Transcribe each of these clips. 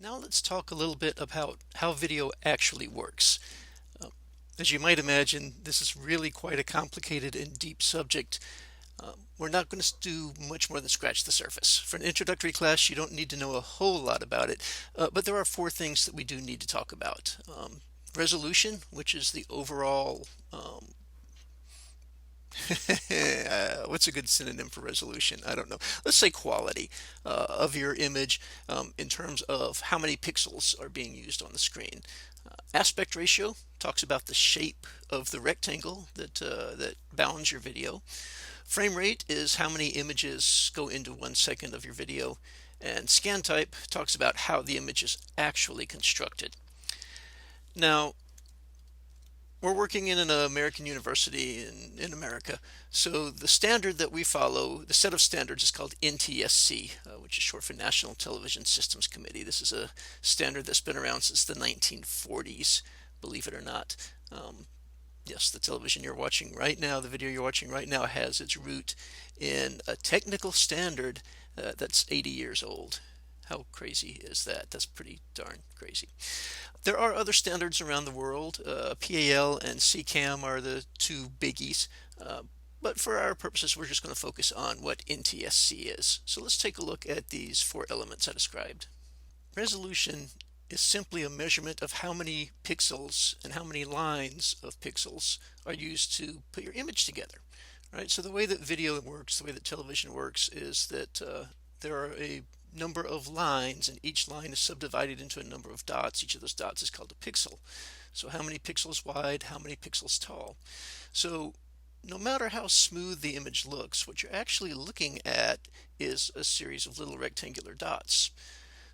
Now let's talk a little bit about how video actually works. Uh, as you might imagine, this is really quite a complicated and deep subject. We're not going to do much more than scratch the surface. For an introductory class, you don't need to know a whole lot about it, but there are four things that we do need to talk about. Resolution, which is the overall what's a good synonym for resolution? I don't know. Let's say quality of your image in terms of how many pixels are being used on the screen. Aspect ratio talks about the shape of the rectangle that bounds your video. Frame rate is how many images go into 1 second of your video. And scan type talks about how the image is actually constructed. Now, we're working in an American university in America. So the standard that we follow, the set of standards is called NTSC, which is short for National Television Systems Committee. This is a standard that's been around since the 1940s, believe it or not. Yes, the television you're watching right now, the video you're watching right now has its root in a technical standard that's 80 years old. How crazy is that? That's pretty darn crazy. There are other standards around the world. PAL and CCAM are the two biggies. But for our purposes, we're just going to focus on what NTSC is. So let's take a look at these four elements I described. Resolution is simply a measurement of how many pixels and how many lines of pixels are used to put your image together. Right? So the way that video works, the way that television works, is that there are a number of lines, and each line is subdivided into a number of dots. Each of those dots is called a pixel. So how many pixels wide, how many pixels tall? So no matter how smooth the image looks, what you're actually looking at is a series of little rectangular dots.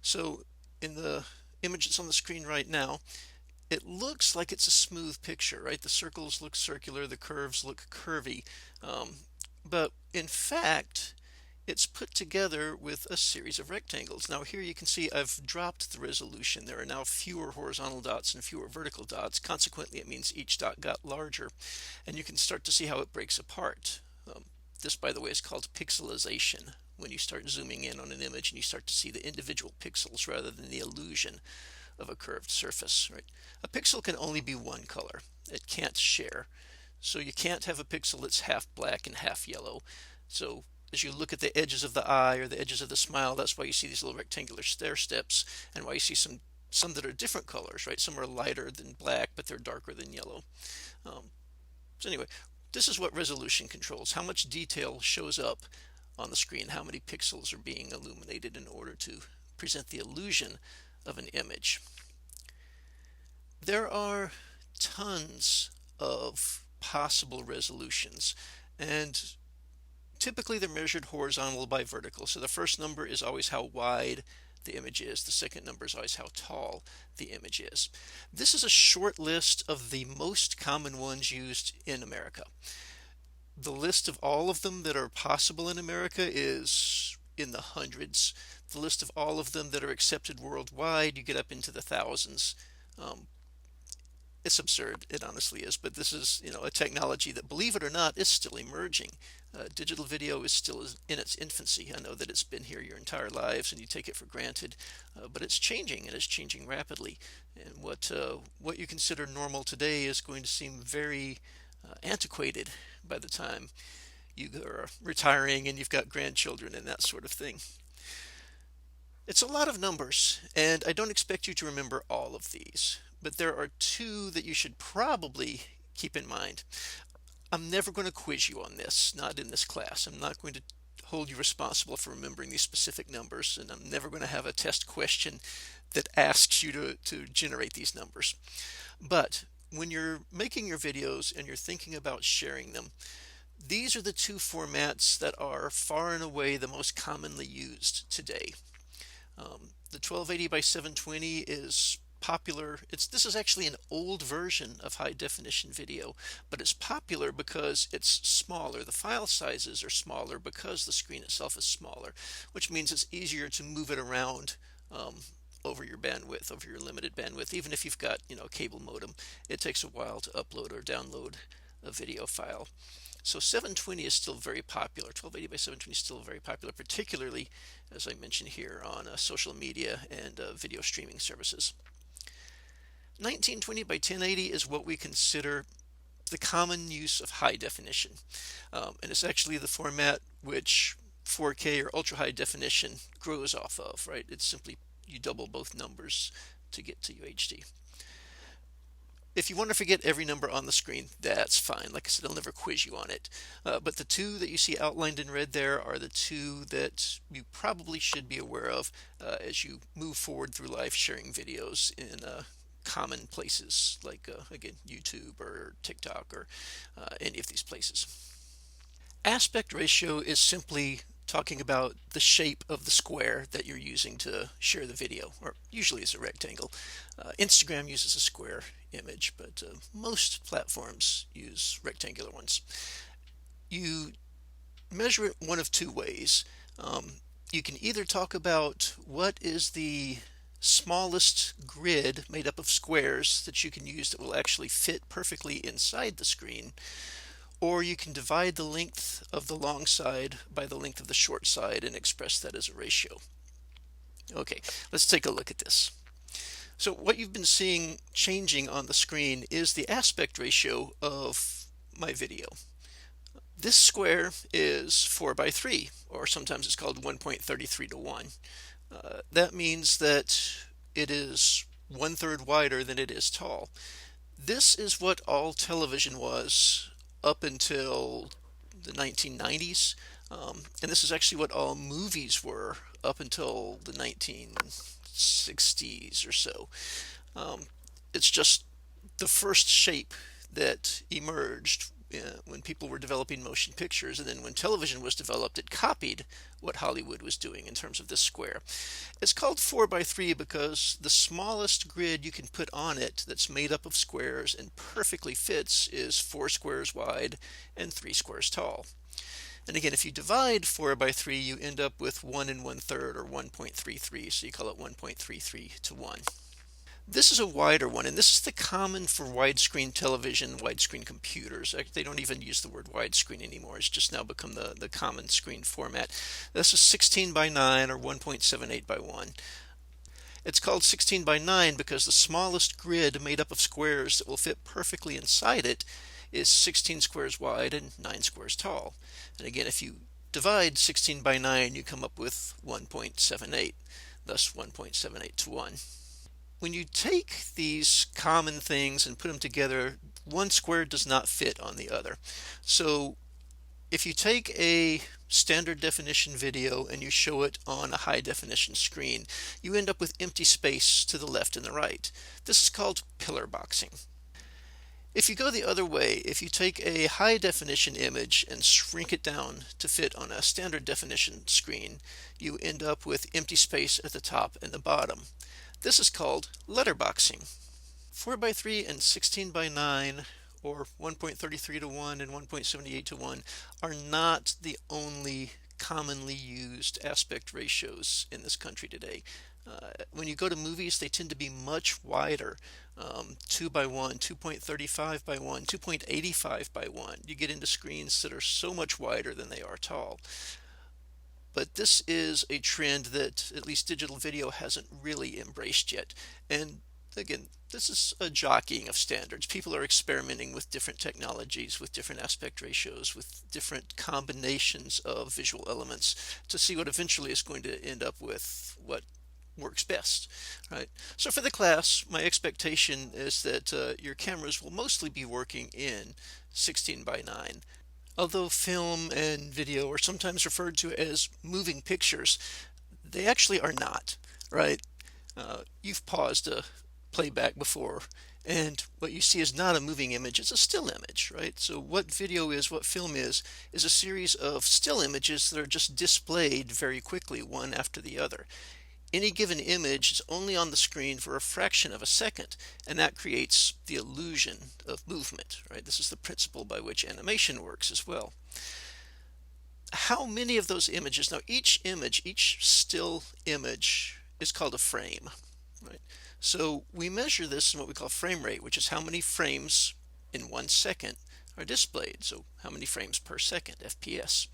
So in the image that's on the screen right now, it looks like it's a smooth picture, right? The circles look circular, the curves look curvy. But in fact, it's put together with a series of rectangles. Now here you can see I've dropped the resolution. There are now fewer horizontal dots and fewer vertical dots. Consequently, it means each dot got larger. And you can start to see how it breaks apart. This, by the way, is called pixelization. When you start zooming in on an image and you start to see the individual pixels rather than the illusion of a curved surface, right? A pixel can only be one color. It can't share. So you can't have a pixel that's half black and half yellow. So as you look at the edges of the eye or the edges of the smile, that's why you see these little rectangular stair steps, and why you see some that are different colors, right? Some are lighter than black, but they're darker than yellow. So anyway, this is what resolution controls, how much detail shows up on the screen, how many pixels are being illuminated in order to present the illusion of an image. There are tons of possible resolutions, and typically they're measured horizontal by vertical. So the first number is always how wide the image is. The second number is always how tall the image is. This is a short list of the most common ones used in America. The list of all of them that are possible in America is in the hundreds. The list of all of them that are accepted worldwide, you get up into the thousands. It's absurd, it honestly is, but this is, a technology that, believe it or not, is still emerging. Digital video is still in its infancy. I know that it's been here your entire lives and you take it for granted, but it's changing, and it's changing rapidly. And what you consider normal today is going to seem very antiquated by the time you are retiring and you've got grandchildren and that sort of thing. It's a lot of numbers, and I don't expect you to remember all of these, but there are two that you should probably keep in mind. I'm never going to quiz you on this, not in this class. I'm not going to hold you responsible for remembering these specific numbers, and I'm never going to have a test question that asks you to generate these numbers. But when you're making your videos and you're thinking about sharing them, these are the two formats that are far and away the most commonly used today. The 1280 by 720 is popular. This is actually an old version of high definition video, but it's popular because it's smaller. The file sizes are smaller because the screen itself is smaller, which means it's easier to move it around over your bandwidth, over your limited bandwidth. Even if you've got, a cable modem, it takes a while to upload or download a video file. So 720 is still very popular. 1280 by 720 is still very popular, particularly, as I mentioned here, on social media and video streaming services. 1920 by 1080 is what we consider the common use of high definition. And it's actually the format which 4K or ultra high definition grows off of, right? It's simply you double both numbers to get to UHD. If you want to forget every number on the screen, that's fine. Like I said, I'll never quiz you on it. But the two that you see outlined in red there are the two that you probably should be aware of as you move forward through life sharing videos in common places like, again, YouTube or TikTok or any of these places. Aspect ratio is simply talking about the shape of the square that you're using to share the video, or usually it's a rectangle. Instagram uses a square image, but most platforms use rectangular ones. You measure it one of two ways. You can either talk about what is the smallest grid made up of squares that you can use that will actually fit perfectly inside the screen, or you can divide the length of the long side by the length of the short side and express that as a ratio. Okay, let's take a look at this. So what you've been seeing changing on the screen is the aspect ratio of my video. This square is 4 by 3, or sometimes it's called 1.33 to 1. That means that it is 1/3 wider than it is tall. This is what all television was up until the 1990s. And this is actually what all movies were up until the 1960s or so. It's just the first shape that emerged when people were developing motion pictures, and then when television was developed, it copied what Hollywood was doing in terms of this square. It's called 4 by 3 because the smallest grid you can put on it that's made up of squares and perfectly fits is 4 squares wide and 3 squares tall. And again, if you divide 4 by 3, you end up with 1 1/3 or 1.33, so you call it 1.33 to 1. This is a wider one, and this is the common for widescreen television, widescreen computers. They don't even use the word widescreen anymore. It's just now become the common screen format. This is 16 by 9 or 1.78 by 1. It's called 16 by 9 because the smallest grid made up of squares that will fit perfectly inside it is 16 squares wide and 9 squares tall. And again, if you divide 16 by 9, you come up with 1.78, thus 1.78 to 1. When you take these common things and put them together, one square does not fit on the other. So if you take a standard definition video and you show it on a high definition screen, you end up with empty space to the left and the right. This is called pillar boxing. If you go the other way, if you take a high definition image and shrink it down to fit on a standard definition screen, you end up with empty space at the top and the bottom. This is called letterboxing. 4 by 3 and 16 by 9, or 1.33 to 1 and 1.78 to 1, are not the only commonly used aspect ratios in this country today. When you go to movies, they tend to be much wider. 2 by 1, 2.35 by 1, 2.85 by 1. You get into screens that are so much wider than they are tall. But this is a trend that at least digital video hasn't really embraced yet. And again, this is a jockeying of standards. People are experimenting with different technologies, with different aspect ratios, with different combinations of visual elements to see what eventually is going to end up with what works best, right? So for the class, my expectation is that your cameras will mostly be working in 16 by 9. Although film and video are sometimes referred to as moving pictures, they actually are not, right? You've paused a playback before, and what you see is not a moving image, it's a still image, right? So what video is, what film is a series of still images that are just displayed very quickly, one after the other. Any given image is only on the screen for a fraction of a second, and that creates the illusion of movement, right? This is the principle by which animation works as well. How many of those images? Now, each image, each still image is called a frame, right? So we measure this in what we call frame rate, which is how many frames in 1 second are displayed. So how many frames per second, FPS.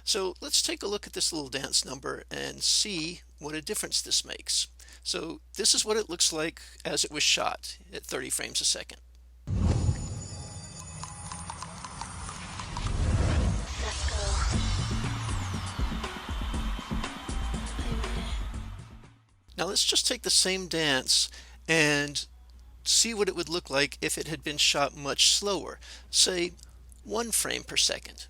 So let's take a look at this little dance number and see what a difference this makes. So this is what it looks like as it was shot at 30 frames a second. Now let's just take the same dance and see what it would look like if it had been shot much slower, say 1 frame per second.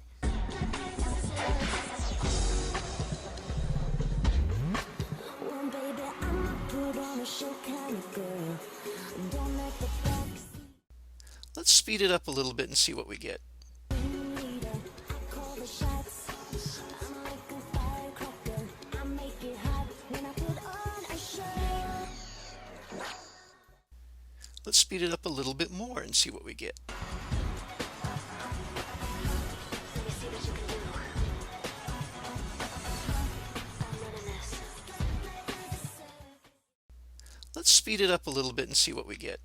Let's speed it up a little bit and see what we get. Let's speed it up a little bit more and see what we get. Let's speed it up a little bit and see what we get.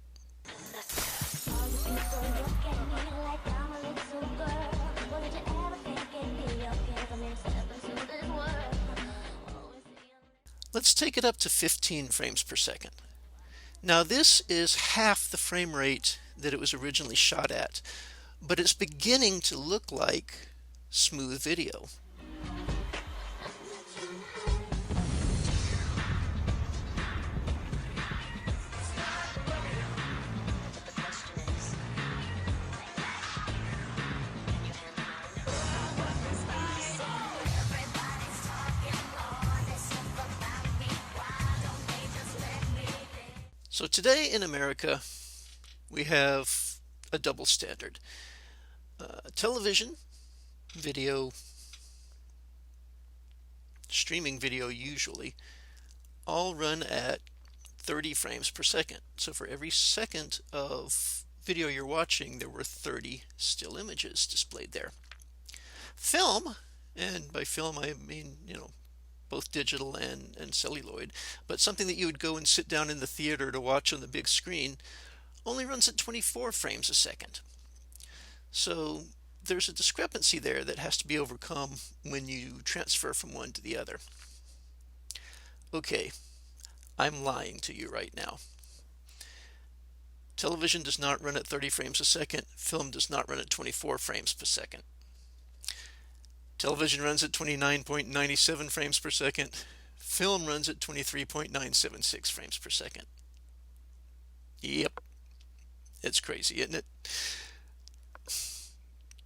Let's take it up to 15 frames per second. Now this is half the frame rate that it was originally shot at, but it's beginning to look like smooth video. So today in America, we have a double standard. Television, video, streaming video usually, all run at 30 frames per second. So for every second of video you're watching, there were 30 still images displayed there. Film, and by film I mean, both digital and celluloid, but something that you would go and sit down in the theater to watch on the big screen, only runs at 24 frames a second. So there's a discrepancy there that has to be overcome when you transfer from one to the other. Okay, I'm lying to you right now. Television does not run at 30 frames a second. Film does not run at 24 frames per second. Television runs at 29.97 frames per second. Film runs at 23.976 frames per second. Yep. It's crazy, isn't it?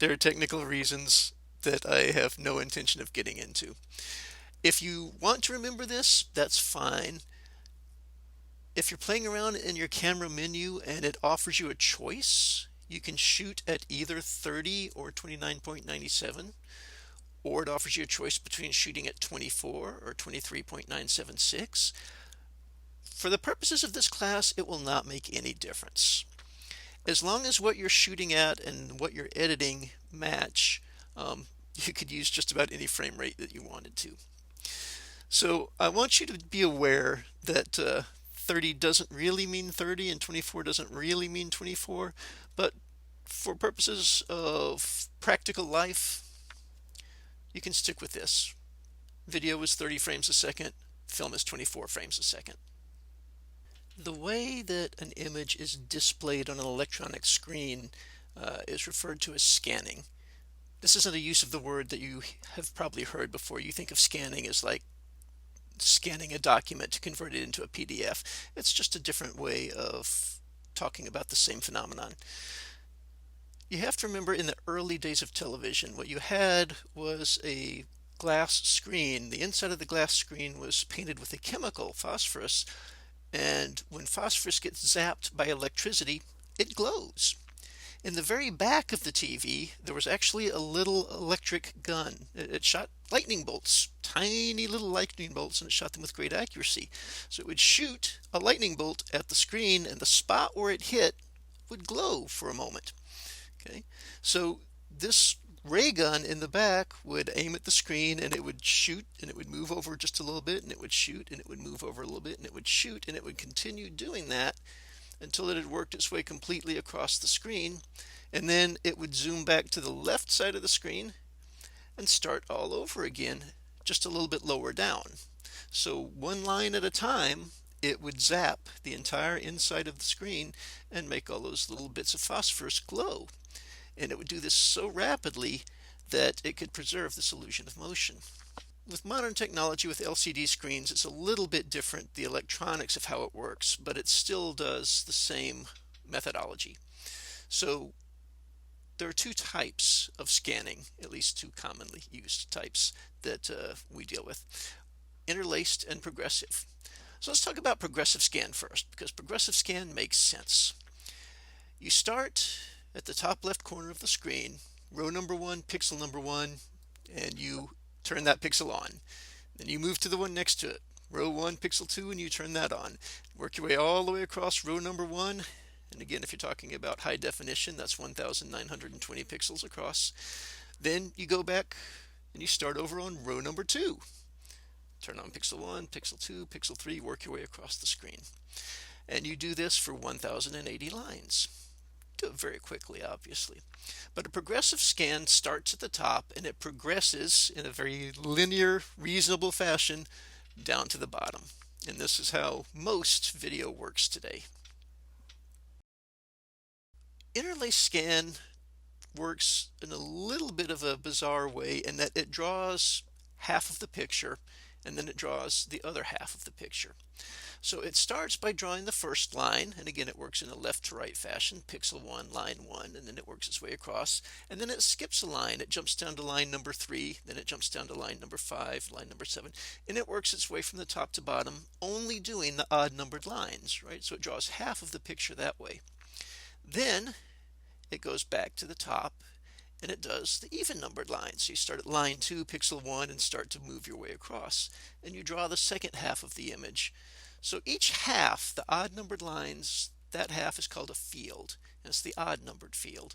There are technical reasons that I have no intention of getting into. If you want to remember this, that's fine. If you're playing around in your camera menu and it offers you a choice, you can shoot at either 30 or 29.97. Or it offers you a choice between shooting at 24 or 23.976. For the purposes of this class, it will not make any difference. As long as what you're shooting at and what you're editing match, you could use just about any frame rate that you wanted to. So I want you to be aware that 30 doesn't really mean 30 and 24 doesn't really mean 24, but for purposes of practical life, you can stick with this. Video is 30 frames a second, film is 24 frames a second. The way that an image is displayed on an electronic screen is referred to as scanning. This isn't a use of the word that you have probably heard before. You think of scanning as like scanning a document to convert it into a PDF. It's just a different way of talking about the same phenomenon. You have to remember, in the early days of television, what you had was a glass screen. The inside of the glass screen was painted with a chemical, phosphorus, and when phosphorus gets zapped by electricity, it glows. In the very back of the TV, there was actually a little electric gun. It shot lightning bolts, tiny little lightning bolts, and it shot them with great accuracy. So it would shoot a lightning bolt at the screen, and the spot where it hit would glow for a moment. Okay, so this ray gun in the back would aim at the screen, and it would shoot, and it would move over just a little bit, and it would shoot, and it would move over a little bit, and it would shoot, and it would continue doing that until it had worked its way completely across the screen, and then it would zoom back to the left side of the screen and start all over again, just a little bit lower down. So one line at a time, it would zap the entire inside of the screen and make all those little bits of phosphorus glow. And it would do this so rapidly that it could preserve this illusion of motion. With modern technology, with LCD screens, it's a little bit different, the electronics of how it works, but it still does the same methodology. So there are two types of scanning, at least two commonly used types that we deal with: interlaced and progressive. So let's talk about progressive scan first, because progressive scan makes sense. You start at the top left corner of the screen, row number 1, pixel number 1, and you turn that pixel on. Then you move to the one next to it, row 1, pixel 2, and you turn that on. Work your way all the way across row number 1. And again, if you're talking about high definition, that's 1920 pixels across. Then you go back and you start over on row number 2. Turn on pixel 1, pixel 2, pixel 3, work your way across the screen. And you do this for 1080 lines. Do it very quickly, obviously. But a progressive scan starts at the top and it progresses in a very linear, reasonable fashion down to the bottom. And this is how most video works today. Interlace scan works in a little bit of a bizarre way in that it draws half of the picture and then it draws the other half of the picture. So it starts by drawing the first line, and again it works in a left to right fashion, pixel 1, line 1, and then it works its way across, and then it skips a line. It jumps down to line number 3, then it jumps down to line number 5, line number 7, and it works its way from the top to bottom, only doing the odd numbered lines, right? So it draws half of the picture that way. Then it goes back to the top and it does the even numbered lines. So you start at line 2, pixel 1, and start to move your way across, and you draw the second half of the image. So each half, the odd numbered lines, that half is called a field, and it's the odd numbered field.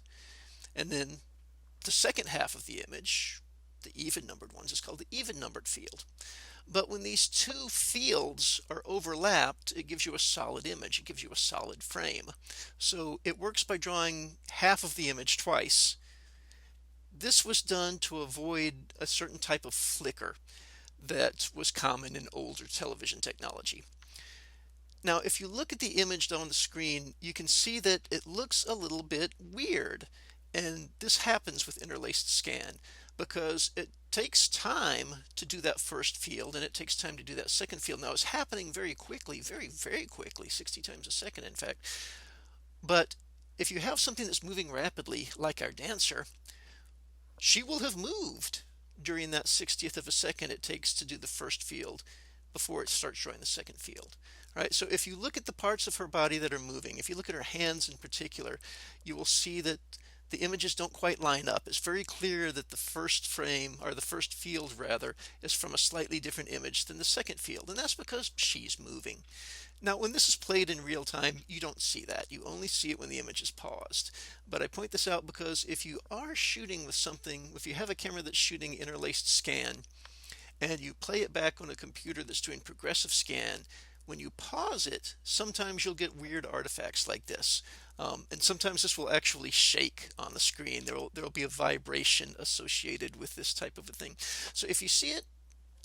And then the second half of the image, the even numbered ones, is called the even numbered field. But when these two fields are overlapped, it gives you a solid image. It gives you a solid frame. So it works by drawing half of the image twice. This was done to avoid a certain type of flicker that was common in older television technology. Now, if you look at the image on the screen, you can see that it looks a little bit weird. And this happens with interlaced scan because it takes time to do that first field and it takes time to do that second field. Now, it's happening very quickly, very, very quickly, 60 times a second, in fact. But if you have something that's moving rapidly, like our dancer, she will have moved during that 60th of a second it takes to do the first field before it starts drawing the second field. Right? So if you look at the parts of her body that are moving, if you look at her hands in particular, you will see that the images don't quite line up. It's very clear that the first frame, or the first field rather, is from a slightly different image than the second field, and that's because she's moving. Now, when this is played in real time, you don't see that. You only see it when the image is paused. But I point this out because if you are shooting with something, if you have a camera that's shooting interlaced scan, and you play it back on a computer that's doing progressive scan, when you pause it, sometimes you'll get weird artifacts like this. And sometimes this will actually shake on the screen. There'll be a vibration associated with this type of a thing. So if you see it,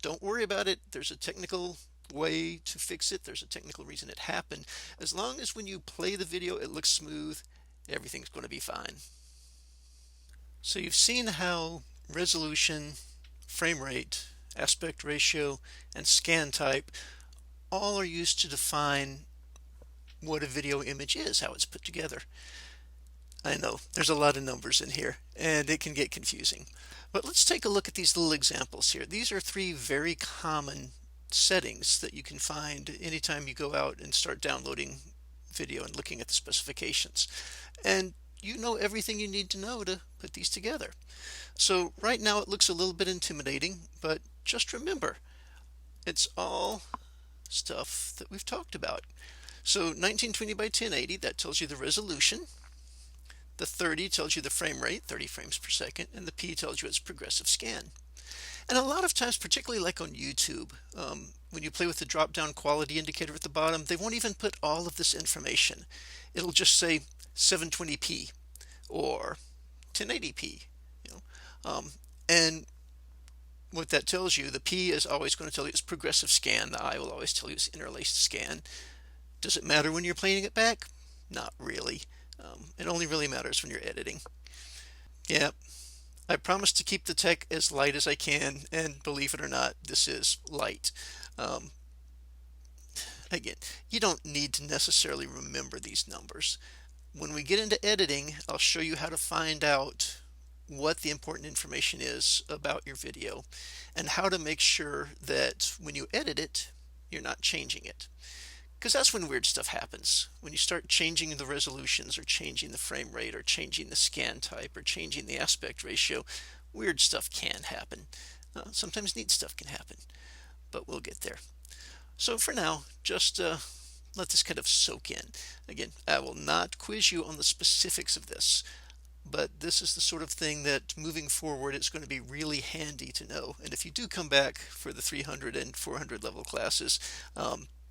don't worry about it. There's a technical way to fix it. There's a technical reason it happened. As long as when you play the video it looks smooth, everything's going to be fine. So you've seen how resolution, frame rate, aspect ratio, and scan type all are used to define what a video image is, how it's put together. I know there's a lot of numbers in here and it can get confusing. But let's take a look at these little examples here. These are 3 very common settings that you can find anytime you go out and start downloading video and looking at the specifications. And you know everything you need to know to put these together. So right now it looks a little bit intimidating, but just remember, it's all stuff that we've talked about. So 1920 by 1080, that tells you the resolution. The 30 tells you the frame rate, 30 frames per second, and the P tells you it's progressive scan. And a lot of times, particularly like on YouTube, when you play with the drop-down quality indicator at the bottom, they won't even put all of this information. It'll just say 720p or 1080p, you know. And what that tells you, the P is always going to tell you it's progressive scan. The I will always tell you it's interlaced scan. Does it matter when you're playing it back? Not really. It only really matters when you're editing. Yeah, I promise to keep the tech as light as I can, and believe it or not, this is light. Um, Again, you don't need to necessarily remember these numbers. When we get into editing, I'll show you how to find out what the important information is about your video and how to make sure that when you edit it, you're not changing it. Because that's when weird stuff happens. When you start changing the resolutions or changing the frame rate or changing the scan type or changing the aspect ratio, weird stuff can happen. Sometimes neat stuff can happen, but we'll get there. So for now, just let this kind of soak in. Again, I will not quiz you on the specifics of this, but this is the sort of thing that moving forward it's going to be really handy to know. And if you do come back for the 300 and 400 level classes,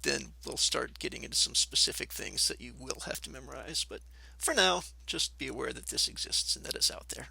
then we'll start getting into some specific things that you will have to memorize. But for now, just be aware that this exists and that it's out there.